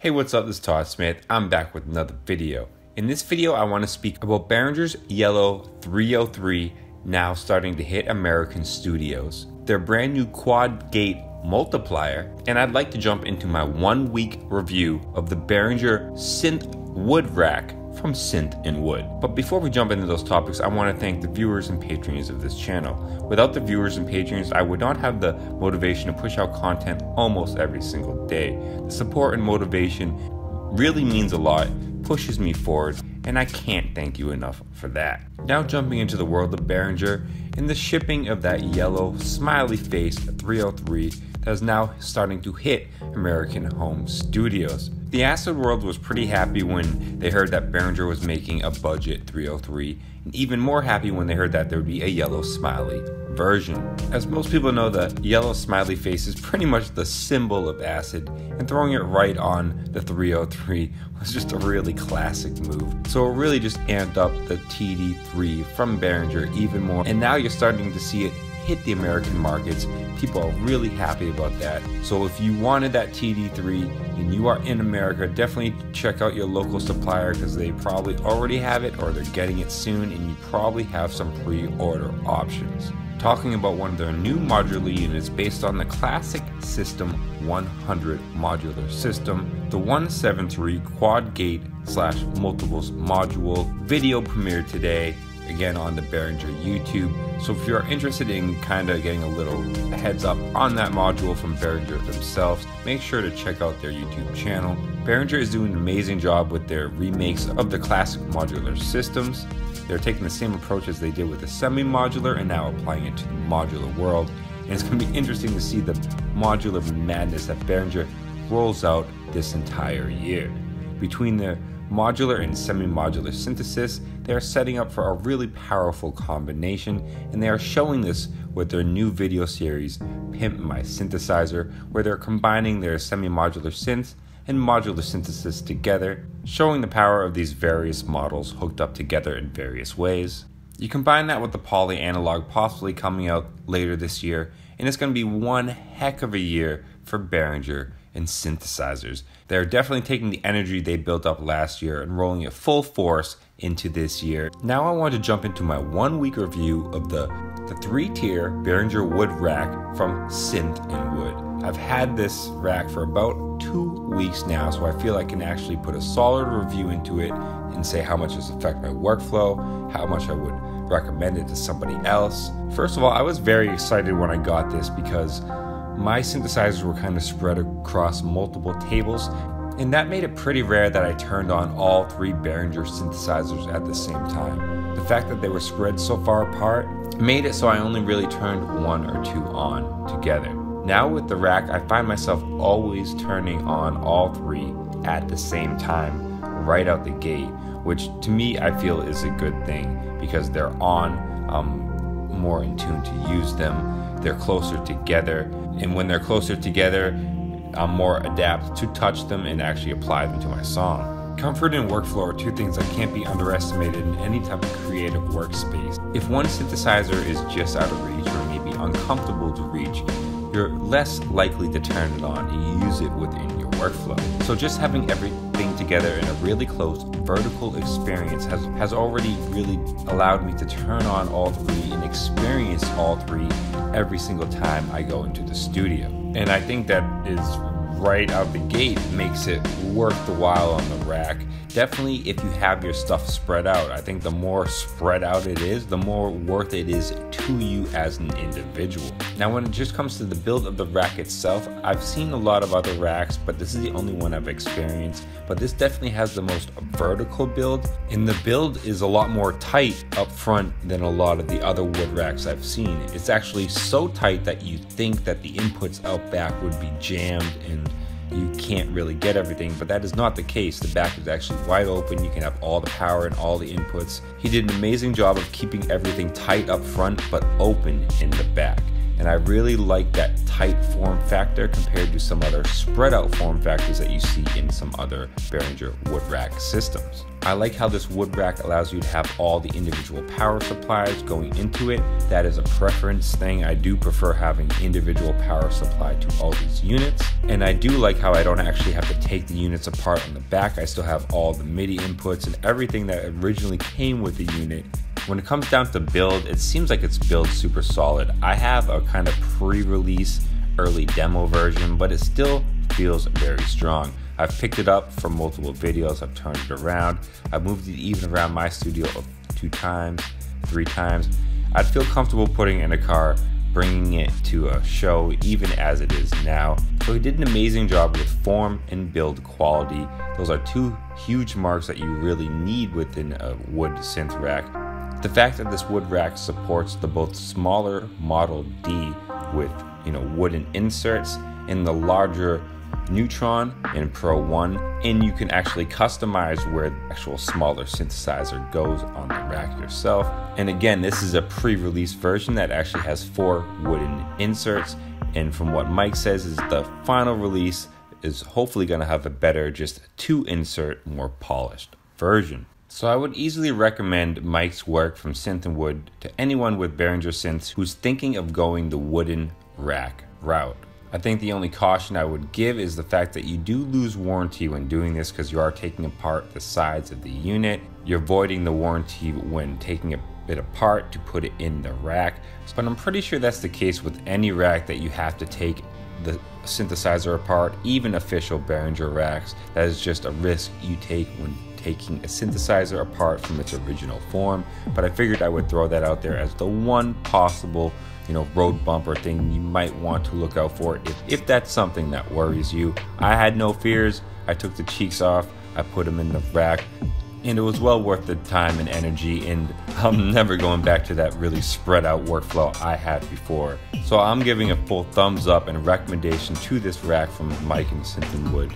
Hey, what's up? This is Todd Smith. I'm back with another video. In this video, I want to speak about Behringer's Yellow 303 now starting to hit American studios, their brand new quad gate multiplier, and I'd like to jump into my 1 week review of the Behringer Synth Wood Rack from Synth and Wood. But before we jump into those topics, I want to thank the viewers and patrons of this channel. Without the viewers and patrons, I would not have the motivation to push out content almost every single day. The support and motivation really means a lot, pushes me forward, and I can't thank you enough for that. Now jumping into the world of Behringer and the shipping of that yellow smiley face 303 that is now starting to hit American home studios. The acid world was pretty happy when they heard that Behringer was making a budget 303, and even more happy when they heard that there would be a yellow smiley version. As most people know, the yellow smiley face is pretty much the symbol of acid, and throwing it right on the 303 was just a really classic move. So it really just amped up the TD-3 from Behringer even more, and now you're starting to see it hit the American markets. People are really happy about that. So if you wanted that TD-3 and you are in America, definitely check out your local supplier because they probably already have it or they're getting it soon, and you probably have some pre-order options. Talking about one of their new modular units based on the classic System 100 modular system, the 173 quad gate / multiples module video premiered today, again on the Behringer YouTube. So if you're interested in kind of getting a little heads up on that module from Behringer themselves, make sure to check out their YouTube channel. Behringer is doing an amazing job with their remakes of the classic modular systems. They're taking the same approach as they did with the semi-modular and now applying it to the modular world. And it's going to be interesting to see the modular madness that Behringer rolls out this entire year. Between the modular and semi-modular synthesis, they are setting up for a really powerful combination, and they are showing this with their new video series, Pimp My Synthesizer, where they're combining their semi-modular synths and modular synthesis together, showing the power of these various models hooked up together in various ways. You combine that with the poly analog possibly coming out later this year, and it's going to be one heck of a year for Behringer and synthesizers. They're definitely taking the energy they built up last year and rolling it full force into this year. Now I want to jump into my 1 week review of the 3-tier Behringer Wood Rack from Synth and Wood. I've had this rack for about 2 weeks now, so I feel I can actually put a solid review into it and say how much it's affected my workflow, how much I would recommend it to somebody else. First of all, I was very excited when I got this because my synthesizers were kind of spread across multiple tables, and that made it pretty rare that I turned on all 3 Behringer synthesizers at the same time. The fact that they were spread so far apart made it so I only really turned 1 or 2 on together. Now with the rack, I find myself always turning on all 3 at the same time right out the gate, which to me I feel is a good thing because they're on, I'm more in tune to use them, they're closer together, and when they're closer together, I'm more adept to touch them and actually apply them to my song. Comfort and workflow are 2 things that can't be underestimated in any type of creative workspace. If one synthesizer is just out of reach or maybe uncomfortable to reach, you're less likely to turn it on and use it within your workflow. So just having everything together in a really close vertical experience has already really allowed me to turn on all 3 and experience all 3 every single time I go into the studio. And I think that is right out the gate makes it worth the while on the rack. Definitely if you have your stuff spread out, I think the more spread out it is, the more worth it is to you as an individual. Now when it just comes to the build of the rack itself, I've seen a lot of other racks, but this is the only one I've experienced. But this definitely has the most vertical build, and the build is a lot more tight up front than a lot of the other wood racks I've seen. It's actually so tight that you think that the inputs out back would be jammed and you can't really get everything, but that is not the case. The back is actually wide open. You can have all the power and all the inputs. He did an amazing job of keeping everything tight up front but open in the back. and I really like that tight form factor compared to some other spread out form factors that you see in some other Behringer Wood Rack systems. I like how this wood rack allows you to have all the individual power supplies going into it. That is a preference thing. I do prefer having individual power supply to all these units. And I do like how I don't actually have to take the units apart on the back. I still have all the MIDI inputs and everything that originally came with the unit. When it comes down to build, it seems like it's built super solid. I have a kind of pre-release early demo version, but it still feels very strong. I've picked it up from multiple videos, I've turned it around, I've moved it even around my studio 2 times, 3 times. I'd feel comfortable putting it in a car, bringing it to a show even as it is now. So he did an amazing job with form and build quality. Those are 2 huge marks that you really need within a wood synth rack. The fact that this wood rack supports the both smaller Model D with wooden inserts and the larger Neutron in Pro 1, and you can actually customize where the actual smaller synthesizer goes on the rack yourself. And again, this is a pre-release version that actually has 4 wooden inserts, and from what Mike says is the final release is hopefully going to have a better, just 2 insert, more polished version. So I would easily recommend Mike's work from Synth and Wood to anyone with Behringer synths who's thinking of going the wooden rack route. I think the only caution I would give is the fact that you do lose warranty when doing this because you are taking apart the sides of the unit. You're voiding the warranty when taking it apart to put it in the rack. But I'm pretty sure that's the case with any rack that you have to take the synthesizer apart, even official Behringer racks. That is just a risk you take when taking a synthesizer apart from its original form. But I figured I would throw that out there as the one possible road bumper thing you might want to look out for if that's something that worries you. I had no fears. I took the cheeks off, I put them in the rack, and it was well worth the time and energy, and I'm never going back to that really spread out workflow I had before. So I'm giving a full thumbs up and recommendation to this rack from Mike and Synth and Wood.